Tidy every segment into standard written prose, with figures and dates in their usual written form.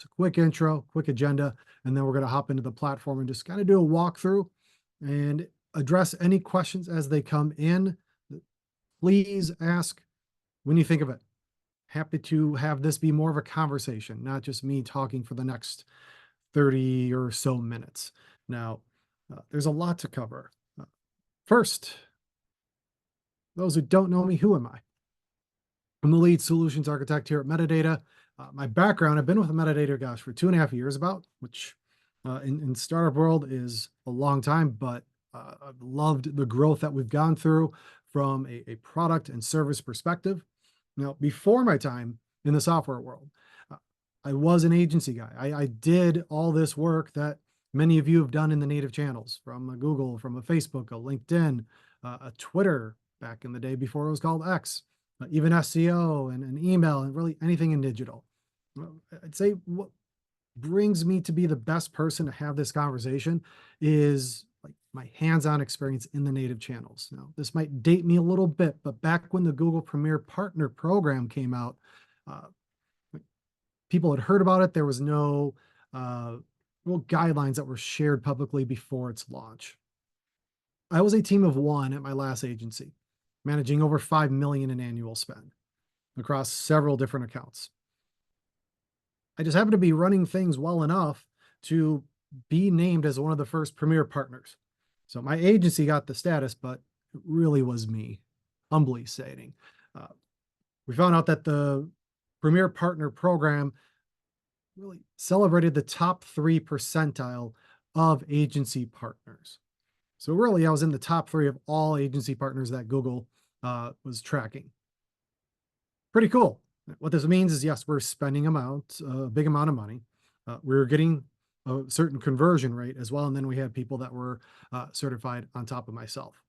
quick intro, quick agenda, and then we're going to hop into the platform and just kind of do a walkthrough and address any questions as they come in. Please ask when you think of it. Happy to have this be more of a conversation, not just me talking for the next 30 or so minutes. Now, there's a lot to cover. First, those who don't know me, who am I? I'm the lead solutions architect here at Metadata. My background, I've been with Metadata, gosh, for 2.5 years about, which in startup world is a long time, but I've loved the growth that we've gone through from a product and service perspective. Now, before my time in the software world, uh, I was an agency guy. I did all this work that many of you have done in the native channels, from a Google, from a Facebook, a LinkedIn, a Twitter back in the day before it was called X, even SEO and email and really anything in digital. I'd say what brings me to be the best person to have this conversation is like my hands-on experience in the native channels. Now, this might date me a little bit, but back when the Google Premier Partner Program came out, uh, people had heard about it. There was no real guidelines that were shared publicly before its launch. I was a team of one at my last agency, managing over 5 million in annual spend across several different accounts. I just happened to be running things well enough to be named as one of the first premier partners. So my agency got the status, but it really was me, humbly stating. We found out that the premier partner program really celebrated the top 3 percentile of agency partners. So really, I was in the top 3 of all agency partners that Google was tracking. Pretty cool. What this means is, yes, we're spending a big amount of money. We're getting a certain conversion rate as well. And then we had people that were certified on top of myself.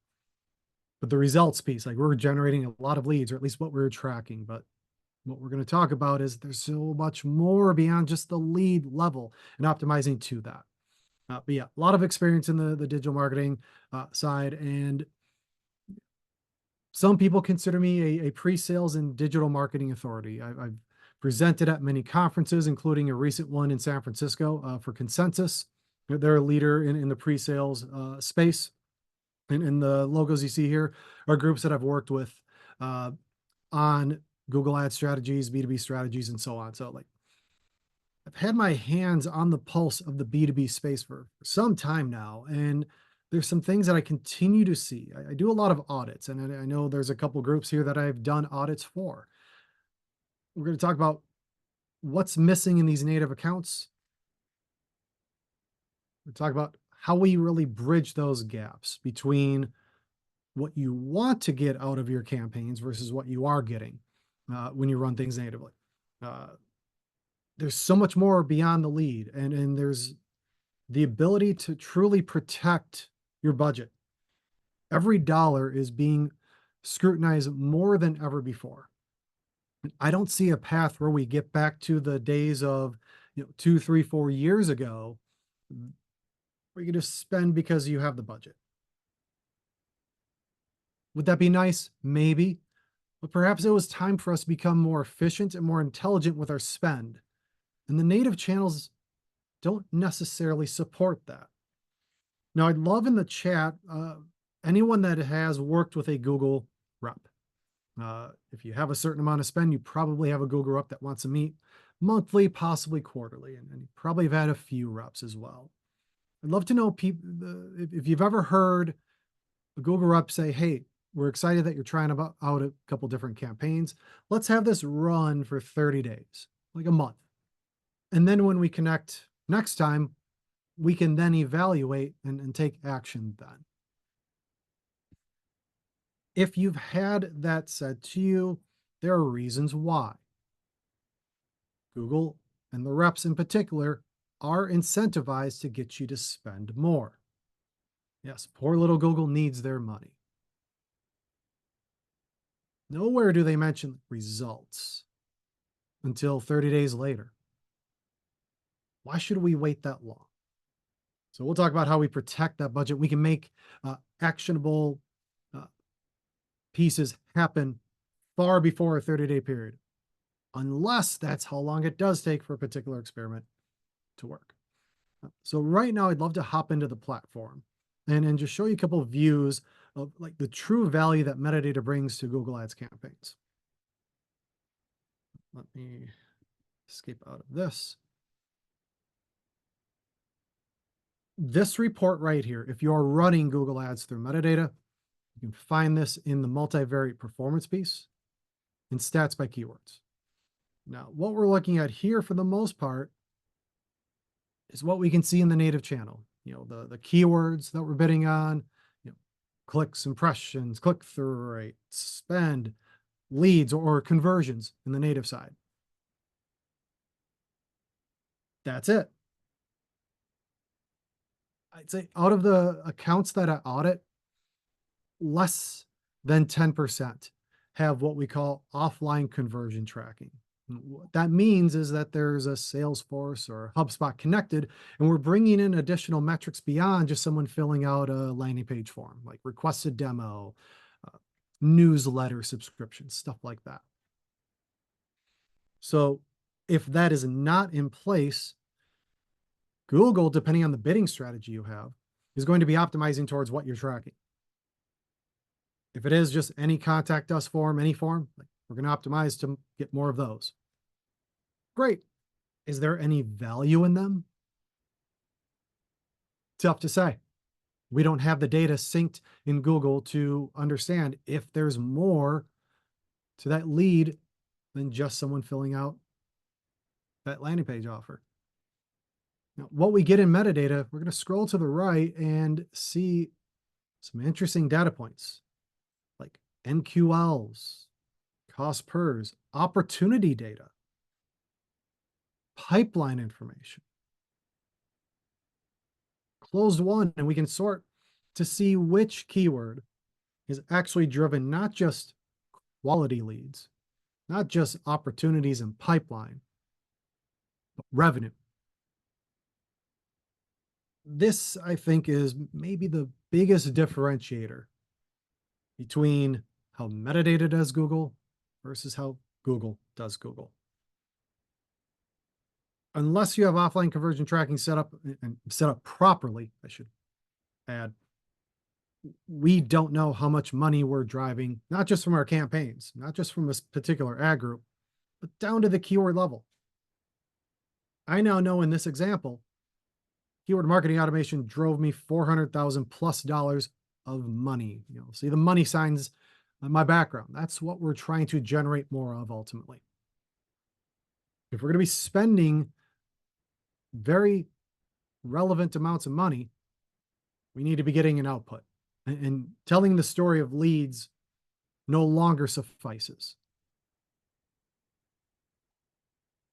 But the results piece, like we're generating a lot of leads, or at least what we're tracking. But what we're going to talk about is there's so much more beyond just the lead level and optimizing to that. But yeah, a lot of experience in the digital marketing side. And some people consider me a pre-sales and digital marketing authority. I've presented at many conferences, including a recent one in San Francisco for Consensus. They're a leader in the pre-sales space. And the logos you see here are groups that I've worked with on Google Ad strategies, B2B strategies, and so on. So like I've had my hands on the pulse of the B2B space for some time now. And there's some things that I continue to see. I do a lot of audits, and I know there's a couple groups here that I've done audits for. We're going to talk about what's missing in these native accounts. We're talk about how we really bridge those gaps between what you want to get out of your campaigns versus what you are getting when you run things natively. There's so much more beyond the lead, and there's the ability to truly protect your budget. Every dollar is being scrutinized more than ever before. I don't see a path where we get back to the days of 2, 3, 4 years ago where you just spend because you have the budget. Would that be nice? Maybe. But perhaps it was time for us to become more efficient and more intelligent with our spend. And the native channels don't necessarily support that. Now, I'd love in the chat, anyone that has worked with a Google rep. If you have a certain amount of spend, you probably have a Google rep that wants to meet monthly, possibly quarterly, and you probably have had a few reps as well. I'd love to know if you've ever heard a Google rep say, hey, we're excited that you're trying out a couple different campaigns. Let's have this run for 30 days, like a month. And then when we connect next time, we can then evaluate and take action then. If you've had that said to you, there are reasons why. Google and the reps in particular are incentivized to get you to spend more. Yes, poor little Google needs their money. Nowhere do they mention results until 30 days later. Why should we wait that long? So we'll talk about how we protect that budget. We can make actionable pieces happen far before a 30-day period. unless that's how long it does take for a particular experiment to work. So right now, I'd love to hop into the platform and just show you a couple of views of like the true value that metadata brings to Google Ads campaigns. Let me escape out of this. This report right here, if you're running Google Ads through metadata, you can find this in the multivariate performance piece and stats by keywords. Now, what we're looking at here for the most part is what we can see in the native channel. The keywords that we're bidding on, clicks, impressions, click-through rate, spend, leads, or conversions in the native side. That's it. I'd say out of the accounts that I audit, less than 10% have what we call offline conversion tracking. What that means is that there's a Salesforce or HubSpot connected, and we're bringing in additional metrics beyond just someone filling out a landing page form, like requested demo, newsletter subscriptions, stuff like that. So if that is not in place, Google, depending on the bidding strategy you have, is going to be optimizing towards what you're tracking. If it is just any contact us form, any form, we're going to optimize to get more of those. Great. Is there any value in them? Tough to say. We don't have the data synced in Google to understand if there's more to that lead than just someone filling out that landing page offer. Now, what we get in metadata, we're going to scroll to the right and see some interesting data points like NQLs, cost pers, opportunity data, pipeline information, closed won, and we can sort to see which keyword is actually driven not just quality leads, not just opportunities and pipeline, but revenue. This, I think, is maybe the biggest differentiator between how metadata does Google versus how Google does Google. Unless you have offline conversion tracking set up properly, I should add, we don't know how much money we're driving, not just from our campaigns, not just from a particular ad group, but down to the keyword level. I now know in this example, keyword marketing automation drove me $400,000 plus of money. See the money signs on my background. That's what we're trying to generate more of ultimately. If we're going to be spending very relevant amounts of money, we need to be getting an output. And telling the story of leads no longer suffices.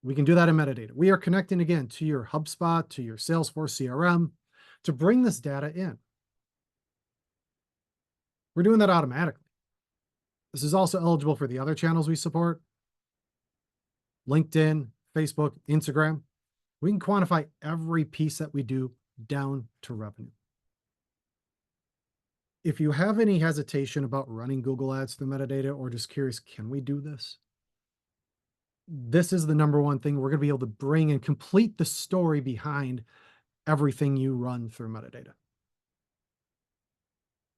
We can do that in metadata. We are connecting again to your HubSpot, to your Salesforce CRM to bring this data in. We're doing that automatically. This is also eligible for the other channels we support: LinkedIn, Facebook, Instagram. We can quantify every piece that we do down to revenue. If you have any hesitation about running Google Ads through metadata, or just curious, can we do this? This is the number one thing we're going to be able to bring and complete the story behind everything you run through metadata.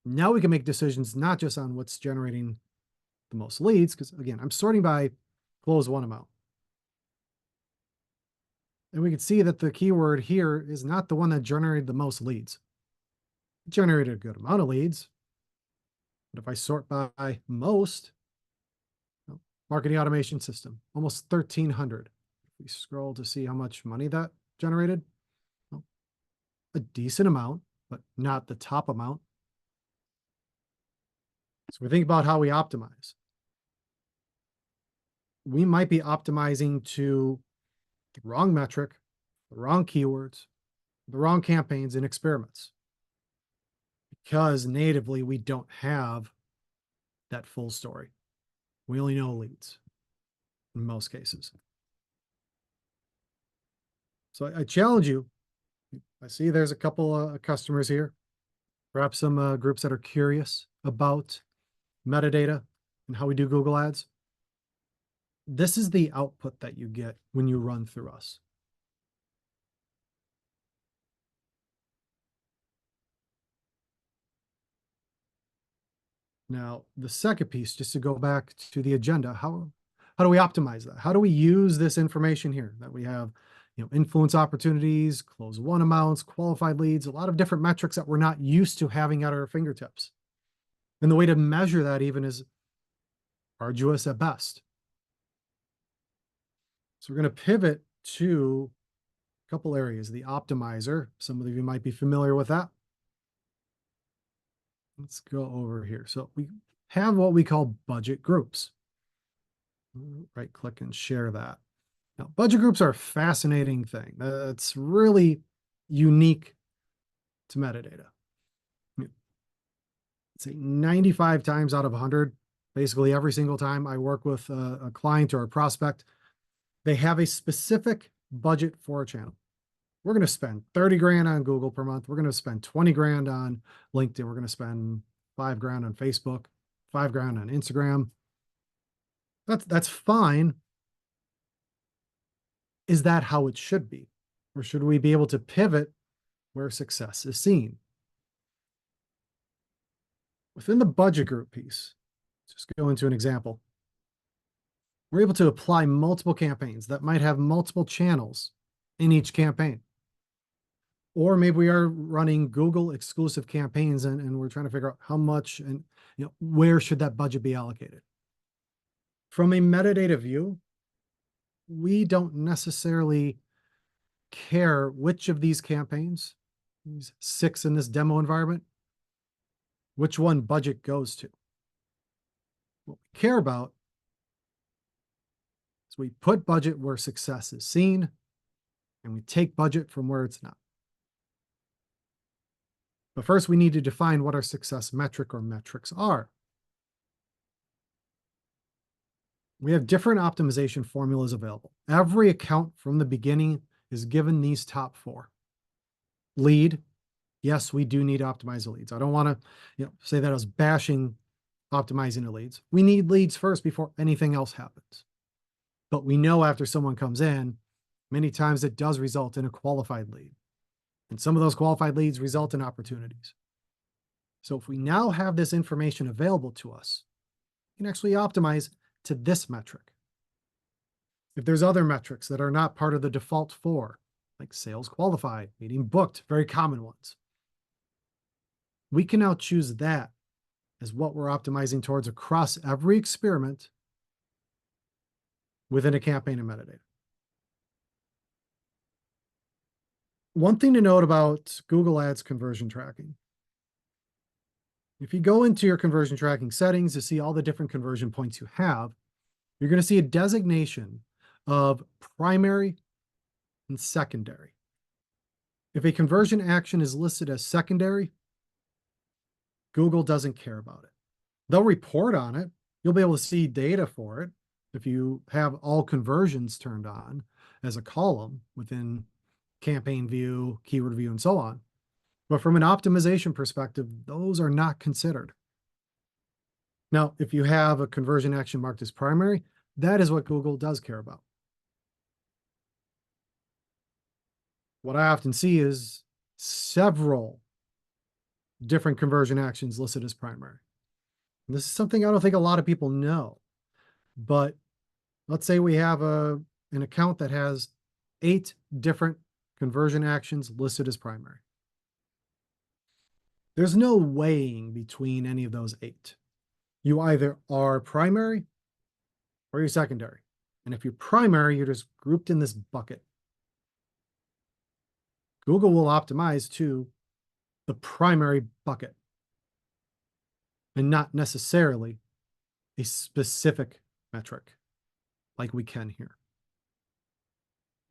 Now we can make decisions not just on what's generating the most leads, because again, I'm sorting by close won amount. And we can see that the keyword here is not the one that generated the most leads. It generated a good amount of leads. But if I sort by most, marketing automation system, almost 1,300. If we scroll to see how much money that generated, well, a decent amount, but not the top amount. So we think about how we optimize. We might be optimizing to the wrong metric, the wrong keywords, the wrong campaigns and experiments, because natively we don't have that full story. We only know leads in most cases. So I challenge you. I see there's a couple of customers here, perhaps some groups that are curious about metadata and how we do Google Ads. This is the output that you get when you run through us. Now, the second piece, just to go back to the agenda, how do we optimize that? How do we use this information here that we have, influence opportunities, close one amounts, qualified leads, a lot of different metrics that we're not used to having at our fingertips. And the way to measure that even is arduous at best. So we're going to pivot to a couple areas. The optimizer, some of you might be familiar with that. Let's go over here. So we have what we call budget groups. Right click and share that. Now, budget groups are a fascinating thing. That's really unique to metadata. Say 95 times out of 100, basically every single time I work with a client or a prospect, they have a specific budget for a channel. We're going to spend 30 grand on Google per month. We're going to spend 20 grand on LinkedIn. We're going to spend 5 grand on Facebook, 5 grand on Instagram. That's fine. Is that how it should be? Or should we be able to pivot where success is seen? Within the budget group piece, just go into an example. We're able to apply multiple campaigns that might have multiple channels in each campaign. Or maybe we are running Google exclusive campaigns and we're trying to figure out how much and where should that budget be allocated. From a metadata view, we don't necessarily care which of these campaigns, these 6 in this demo environment, which one budget goes to. What we care about is we put budget where success is seen, and we take budget from where it's not. But first, we need to define what our success metric or metrics are. We have different optimization formulas available. Every account from the beginning is given these top 4. Lead. Yes, we do need to optimize the leads. I don't want to say that I was bashing optimizing the leads. We need leads first before anything else happens. But we know after someone comes in, many times it does result in a qualified lead. And some of those qualified leads result in opportunities. So if we now have this information available to us, we can actually optimize to this metric. If there's other metrics that are not part of the default 4, like sales qualified, meeting booked, very common ones, we can now choose that as what we're optimizing towards across every experiment within a campaign and metadata. One thing to note about Google Ads conversion tracking. If you go into your conversion tracking settings to see all the different conversion points you have, you're going to see a designation of primary and secondary. If a conversion action is listed as secondary, Google doesn't care about it. They'll report on it. You'll be able to see data for it if you have all conversions turned on as a column within campaign view, keyword view, and so on. But from an optimization perspective, those are not considered. Now, if you have a conversion action marked as primary, that is what Google does care about. What I often see is several different conversion actions listed as primary. And this is something I don't think a lot of people know, but let's say we have an account that has 8 different conversion actions listed as primary. There's no weighing between any of those 8. You either are primary or you're secondary. And if you're primary, you're just grouped in this bucket. Google will optimize to the primary bucket and not necessarily a specific metric like we can here.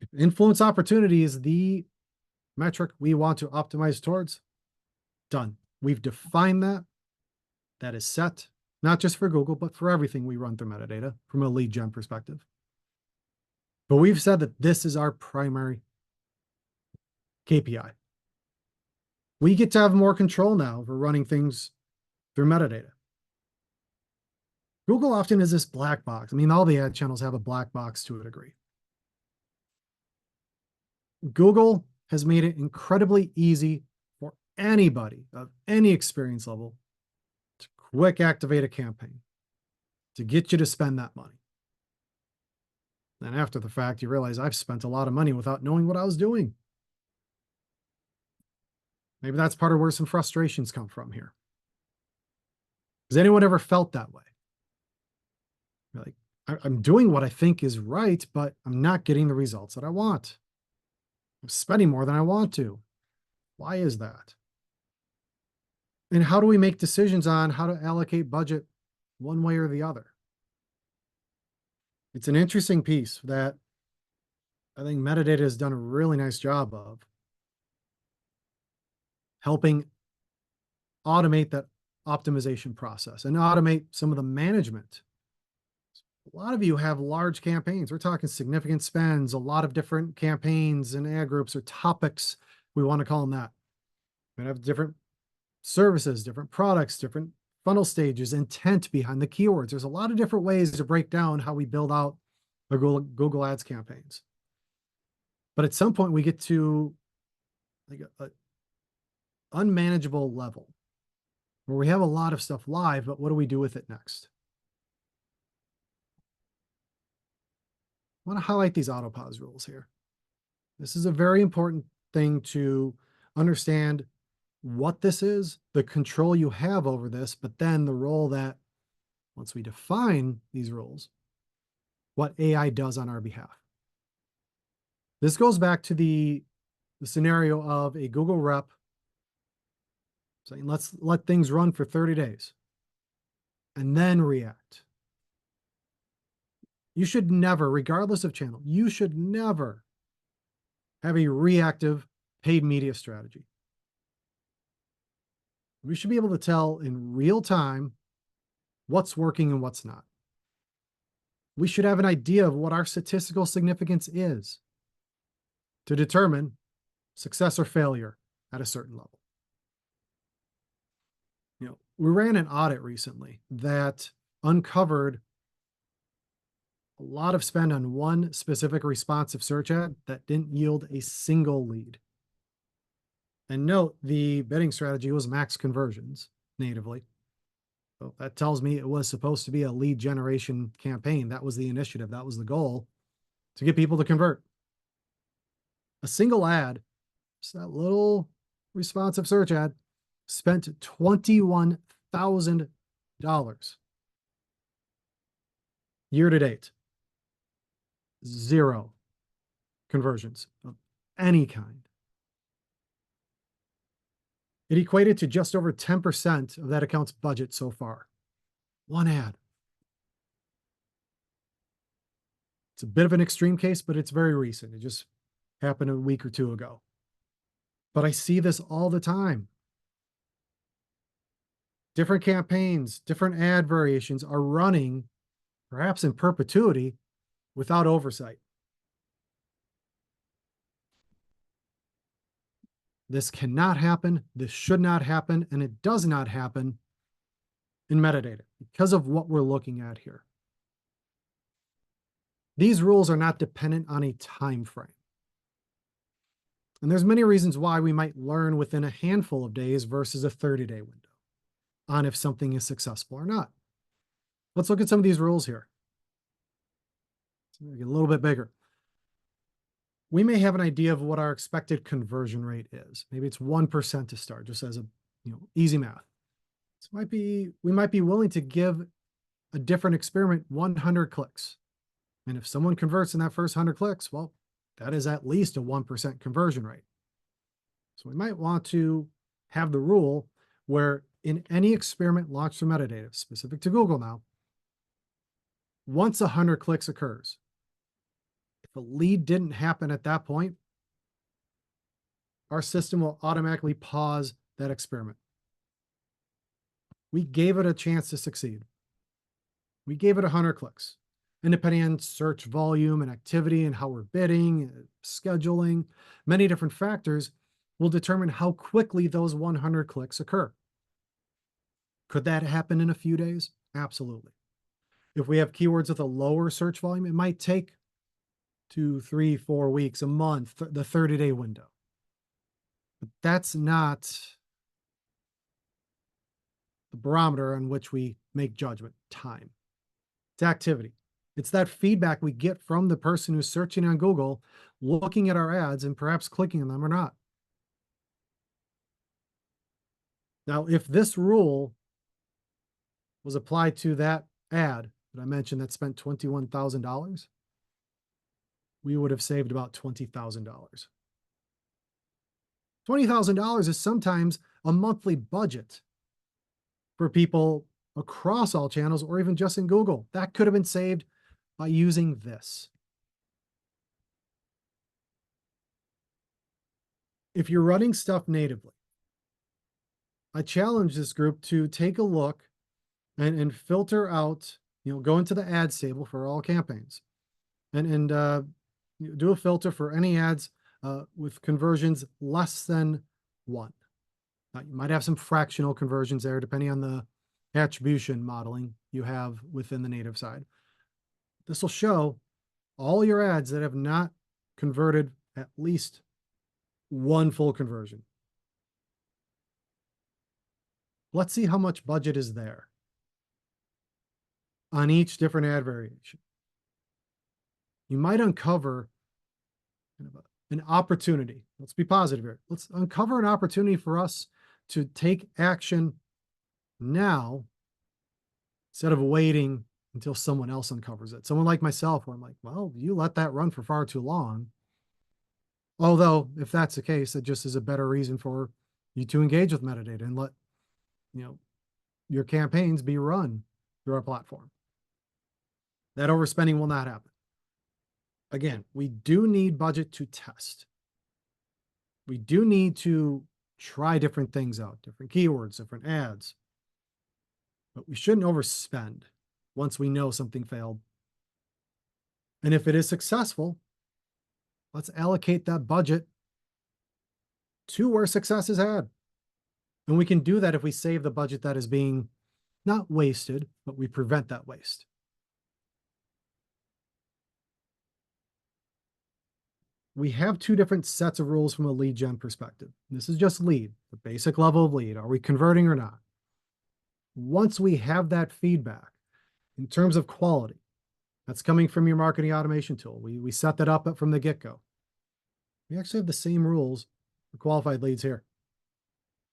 If influence opportunity is the metric we want to optimize towards, done. We've defined that. That is set, not just for Google, but for everything we run through metadata from a lead gen perspective. But we've said that this is our primary KPI. We get to have more control now over running things through metadata. Google often is this black box. I mean, all the ad channels have a black box to a degree. Google has made it incredibly easy for anybody of any experience level to quick activate a campaign to get you to spend that money. Then after the fact, you realize I've spent a lot of money without knowing what I was doing. Maybe that's part of where some frustrations come from here. Has anyone ever felt that way? You're like, I'm doing what I think is right, but I'm not getting the results that I want. I'm spending more than I want to. Why is that? And how do we make decisions on how to allocate budget one way or the other? It's an interesting piece that I think Metadata has done a really nice job of helping automate that optimization process and automate some of the management. A lot of you have large campaigns. We're talking significant spends, a lot of different campaigns and ad groups or topics. We want to call them that. We have different services, different products, different funnel stages, intent behind the keywords. There's a lot of different ways to break down how we build out the Google Ads campaigns. But at some point we get to like a unmanageable level where we have a lot of stuff live, but what do we do with it next? I want to highlight these autopause rules here. This is a very important thing to understand what this is, the control you have over this, but then the role that once we define these rules, what AI does on our behalf. This goes back to the scenario of a Google rep saying, let's let things run for 30 days and then react. You should never, regardless of channel, you should never have a reactive paid media strategy. We should be able to tell in real time what's working and what's not. We should have an idea of what our statistical significance is to determine success or failure at a certain level. We ran an audit recently that uncovered a lot of spend on one specific responsive search ad that didn't yield a single lead. And note, the bidding strategy was max conversions natively. So that tells me it was supposed to be a lead generation campaign. That was the initiative. That was the goal, to get people to convert. A single ad, just that little responsive search ad, spent $21,000 year to date. 0 conversions of any kind. It equated to just over 10% of that account's budget so far. One ad. It's a bit of an extreme case, but it's very recent. It just happened a week or two ago. But I see this all the time. Different campaigns, different ad variations are running, perhaps in perpetuity, without oversight. This cannot happen. This should not happen. And it does not happen in metadata because of what we're looking at here. These rules are not dependent on a time frame. And there's many reasons why we might learn within a handful of days versus a 30-day window on if something is successful or not. Let's look at some of these rules here. Let's make it a little bit bigger. We may have an idea of what our expected conversion rate is. Maybe it's 1% to start, just as a easy math. We might be willing to give a different experiment 100 clicks. And if someone converts in that first 100 clicks, well, that is at least a 1% conversion rate. So we might want to have the rule where in any experiment launched from metadata, specific to Google now, once 100 clicks occurs, if a lead didn't happen at that point, our system will automatically pause that experiment. We gave it a chance to succeed. We gave it 100 clicks. And depending on search volume and activity and how we're bidding, scheduling, many different factors will determine how quickly those 100 clicks occur. Could that happen in a few days? Absolutely. If we have keywords with a lower search volume, it might take 2, 3, 4 weeks, a month, the 30-day window. But that's not the barometer on which we make judgment. Time. It's activity. It's that feedback we get from the person who's searching on Google, looking at our ads and perhaps clicking on them or not. Now, if this rule was applied to that ad that I mentioned that spent $21,000, we would have saved about $20,000. $20,000 is sometimes a monthly budget for people across all channels or even just in Google. That could have been saved by using this. If you're running stuff natively, I challenge this group to take a look and filter out, go into the ads table for all campaigns and do a filter for any ads with conversions less than 1. Now, you might have some fractional conversions there, depending on the attribution modeling you have within the native side. This will show all your ads that have not converted at least 1 full conversion. Let's see how much budget is there on each different ad variation. You might uncover an opportunity. Let's be positive here. Let's uncover an opportunity for us to take action now instead of waiting until someone else uncovers it. Someone like myself, where I'm like, well, you let that run for far too long. Although, if that's the case, it just is a better reason for you to engage with metadata and let your campaigns be run through our platform. That overspending will not happen. Again, we do need budget to test. We do need to try different things out, different keywords, different ads. But we shouldn't overspend once we know something failed. And if it is successful, let's allocate that budget to where success is had. And we can do that if we save the budget that is being not wasted, but we prevent that waste. We have 2 different sets of rules from a lead gen perspective. This is just lead, the basic level of lead. Are we converting or not? Once we have that feedback in terms of quality, that's coming from your marketing automation tool. We set that up from the get-go. We actually have the same rules for qualified leads here.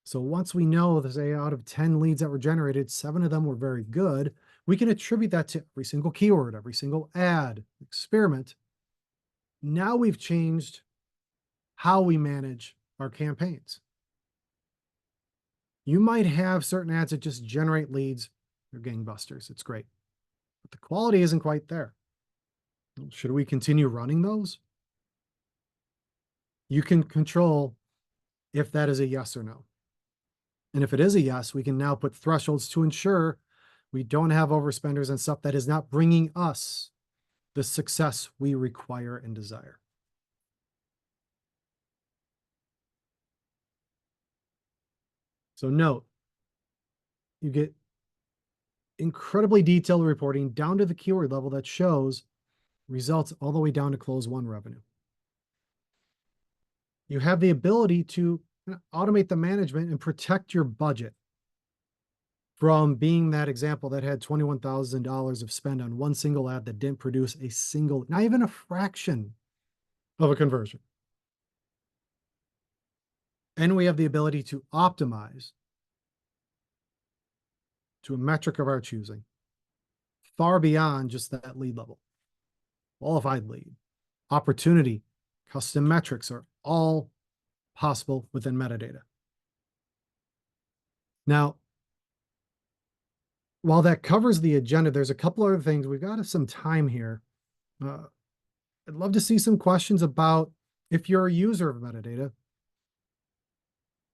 So once we know that, say, out of 10 leads that were generated, 7 of them were very good, we can attribute that to every single keyword, every single ad, experiment. Now we've changed how we manage our campaigns. You might have certain ads that just generate leads. They're gangbusters. It's great. But the quality isn't quite there. Should we continue running those? You can control if that is a yes or no. And if it is a yes, we can now put thresholds to ensure we don't have overspenders and stuff that is not bringing us the success we require and desire. So note, you get incredibly detailed reporting down to the keyword level that shows results all the way down to close won revenue. You have the ability to automate the management and protect your budget from being that example that had $21,000 of spend on one single ad that didn't produce a single, not even a fraction of a conversion. And we have the ability to optimize to a metric of our choosing, far beyond just that lead level. Qualified lead, opportunity, custom metrics are all possible within metadata. Now, while that covers the agenda, there's a couple other things. We've got some time here. I'd love to see some questions about if you're a user of metadata.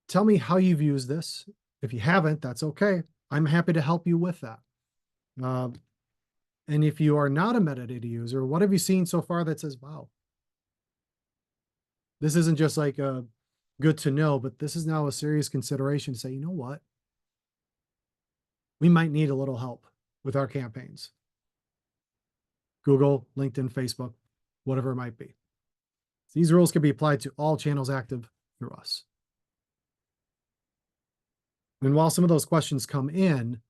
Tell me how you've used this. If you haven't, that's okay. I'm happy to help you with that. And if you are not a metadata user, what have you seen so far that says, wow, this isn't just like a good to know, but this is now a serious consideration to say, you know what? We might need a little help with our campaigns. Google, LinkedIn, Facebook, whatever it might be. These rules can be applied to all channels active through us. And while some of those questions come in,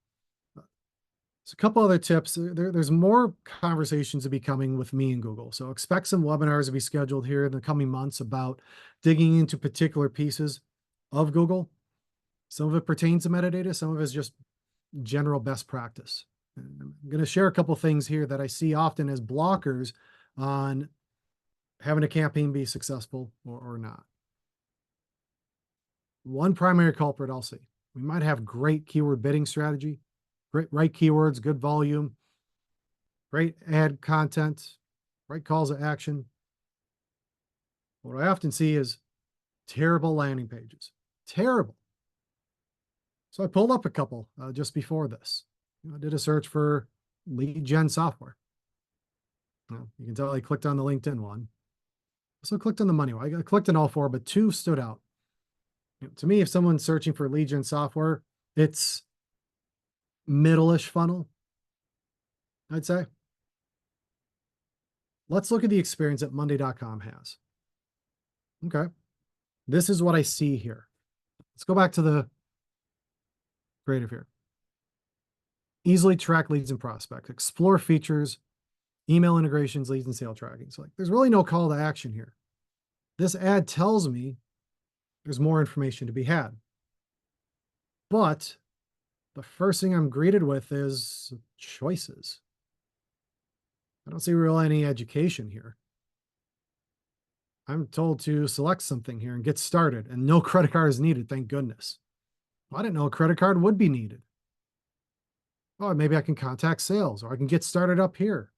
there's a couple other tips. There's more conversations to be coming with me and Google. So expect some webinars to be scheduled here in the coming months about digging into particular pieces of Google. Some of it pertains to metadata, some of it is just general best practice. And I'm going to share a couple things here that I see often as blockers on having a campaign be successful or not. One primary culprit I'll see. We might have great keyword bidding strategy, great right keywords, good volume, great ad content, right calls to action. What I often see is terrible landing pages. Terrible. So I pulled up a couple just before this. I did a search for lead gen software. You can tell I clicked on the LinkedIn one. So I clicked on the money one. I clicked on all four, but two stood out. To me, if someone's searching for lead gen software, it's middle-ish funnel, I'd say. Let's look at the experience that Monday.com has. Okay. This is what I see here. Let's go back to the creative here. Easily track leads and prospects, explore features, email integrations, leads and sale tracking. So there's really no call to action here. This ad tells me there's more information to be had. But the first thing I'm greeted with is choices. I don't see really any education here. I'm told to select something here and get started, and no credit card is needed, thank goodness. Well, I didn't know a credit card would be needed. Oh, maybe I can contact sales, or I can get started up here.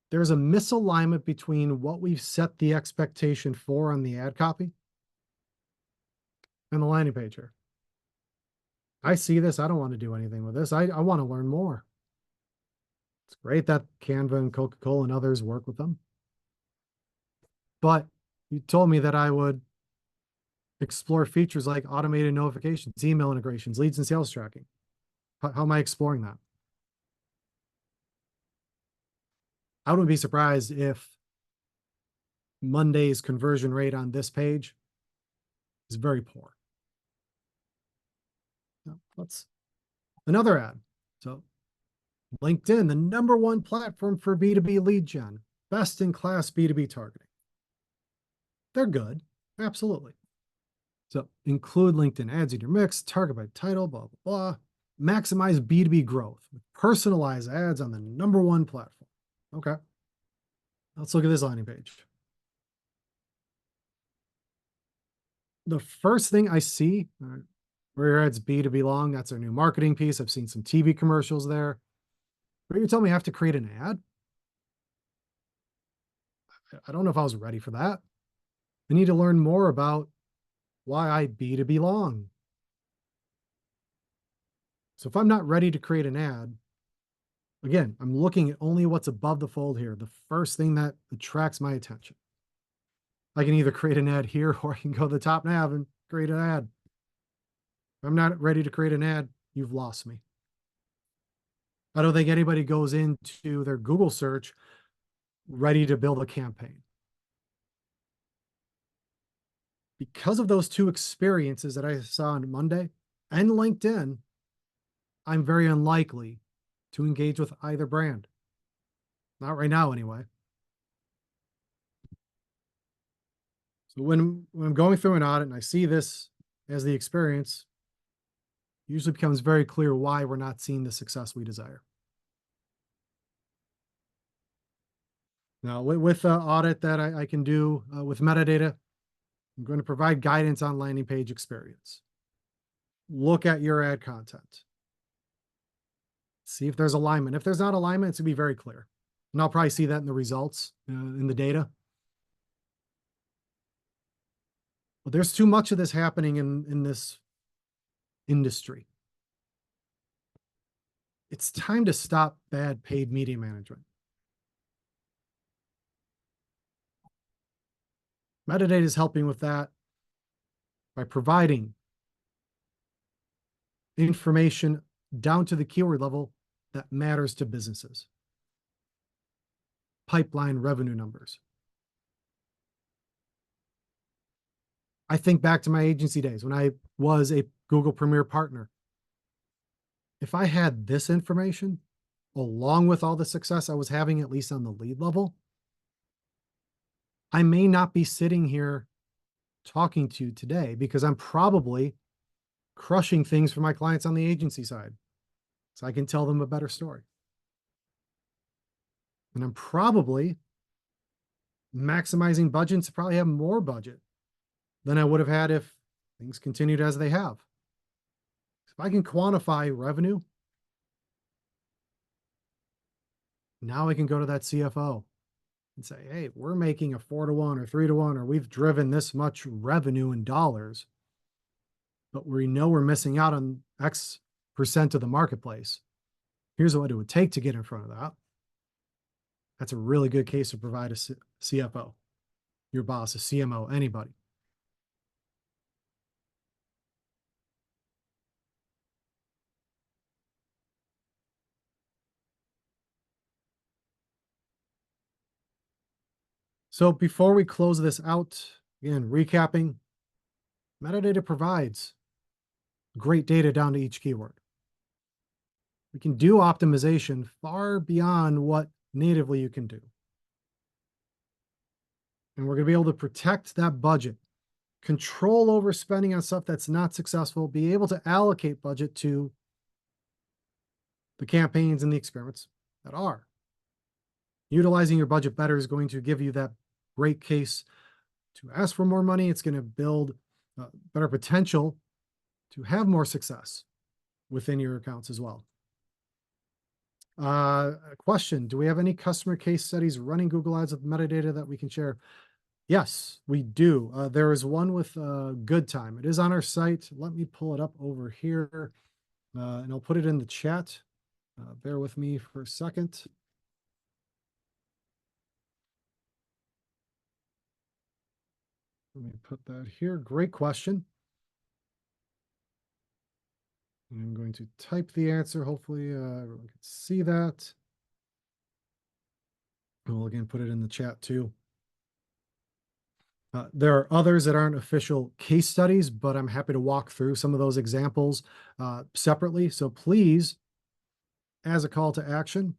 There's a misalignment between what we've set the expectation for on the ad copy and the landing page here. I see this. I don't want to do anything with this. I want to learn more. It's great that Canva and Coca-Cola and others work with them. But you told me that I would explore features like automated notifications, email integrations, leads and sales tracking. How am I exploring that? I wouldn't be surprised if Monday's conversion rate on this page is very poor. Now, another ad. So LinkedIn, the #1 platform for B2B lead gen, best in class B2B targeting. They're good. Absolutely. So include LinkedIn ads in your mix, target by title, blah, blah, blah. Maximize B2B growth with personalized ads on the #1 platform. Okay. Let's look at this landing page. The first thing I see, where your ads B2B long, that's our new marketing piece. I've seen some TV commercials there. But you're telling me I have to create an ad? I don't know if I was ready for that. I need to learn more about why I B2B long. So if I'm not ready to create an ad, again, I'm looking at only what's above the fold here, the first thing that attracts my attention. I can either create an ad here or I can go to the top nav and create an ad. If I'm not ready to create an ad, you've lost me. I don't think anybody goes into their Google search ready to build a campaign. Because of those two experiences that I saw on Monday and LinkedIn, I'm very unlikely to engage with either brand. Not right now, anyway. So when I'm going through an audit and I see this as the experience, it usually becomes very clear why we're not seeing the success we desire. Now, with the audit that I can do with metadata, I'm going to provide guidance on landing page experience. Look at your ad content. See if there's alignment. If there's not alignment, it's going to be very clear. And I'll probably see that in the results, in the data. But there's too much of this happening in this industry. It's time to stop bad paid media management. Metadata is helping with that by providing information down to the keyword level that matters to businesses. Pipeline revenue numbers. I think back to my agency days when I was a Google Premier partner. If I had this information, along with all the success I was having, at least on the lead level, I may not be sitting here talking to you today because I'm probably crushing things for my clients on the agency side. So I can tell them a better story. And I'm probably maximizing budgets to probably have more budget than I would have had if things continued as they have. If I can quantify revenue, now I can go to that CFO and say, hey, we're making a 4-to-1 or 3-to-1, or we've driven this much revenue in dollars, but we know we're missing out on X percent of the marketplace. Here's what it would take to get in front of that. That's a really good case to provide a CFO, your boss, a CMO, anybody. So before we close this out, again, recapping, metadata provides great data down to each keyword. We can do optimization far beyond what natively you can do. And we're going to be able to protect that budget, control over spending on stuff that's not successful, be able to allocate budget to the campaigns and the experiments that are. Utilizing your budget better is going to give you that great case to ask for more money. It's going to build better potential to have more success within your accounts as well. A question, do we have any customer case studies running Google Ads with metadata that we can share? Yes, we do. There is one with Good Time. It is on our site. Let me pull it up over here and I'll put it in the chat. Bear with me for a second. Let me put that here. Great question. I'm going to type the answer. Hopefully everyone can see that. And we'll again put it in the chat too. There are others that aren't official case studies, but I'm happy to walk through some of those examples separately. So please, as a call to action,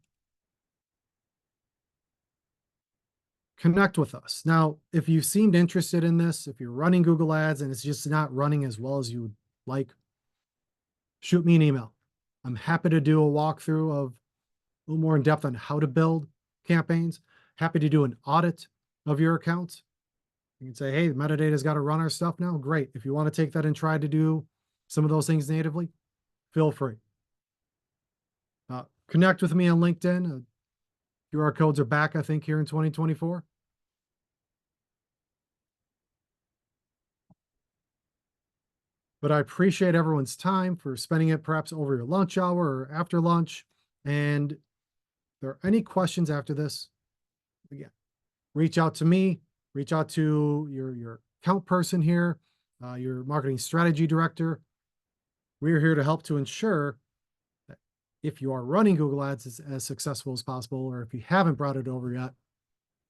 connect with us. Now, if you seemed interested in this, if you're running Google Ads and it's just not running as well as you would like, shoot me an email. I'm happy to do a walkthrough of a little more in depth on how to build campaigns. Happy to do an audit of your accounts. You can say, hey, metadata's got to run our stuff now. Great. If you want to take that and try to do some of those things natively, feel free. Connect with me on LinkedIn. QR codes are back, I think, here in 2024. But I appreciate everyone's time for spending it perhaps over your lunch hour or after lunch. And if there are any questions after this, again, reach out to me, reach out to your account person here, your marketing strategy director. We're here to help to ensure that if you are running Google Ads as successful as possible, or if you haven't brought it over yet,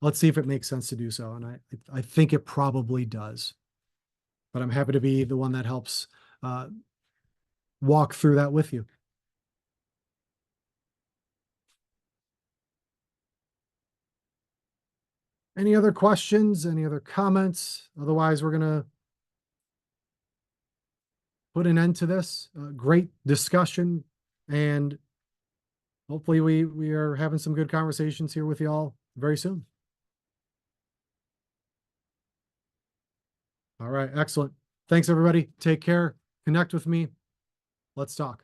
let's see if it makes sense to do so. And I think it probably does. But I'm happy to be the one that helps walk through that with you. Any other questions? Any other comments? Otherwise, we're going to put an end to this. Great discussion. And hopefully we are having some good conversations here with y'all very soon. All right. Excellent. Thanks, everybody. Take care. Connect with me. Let's talk.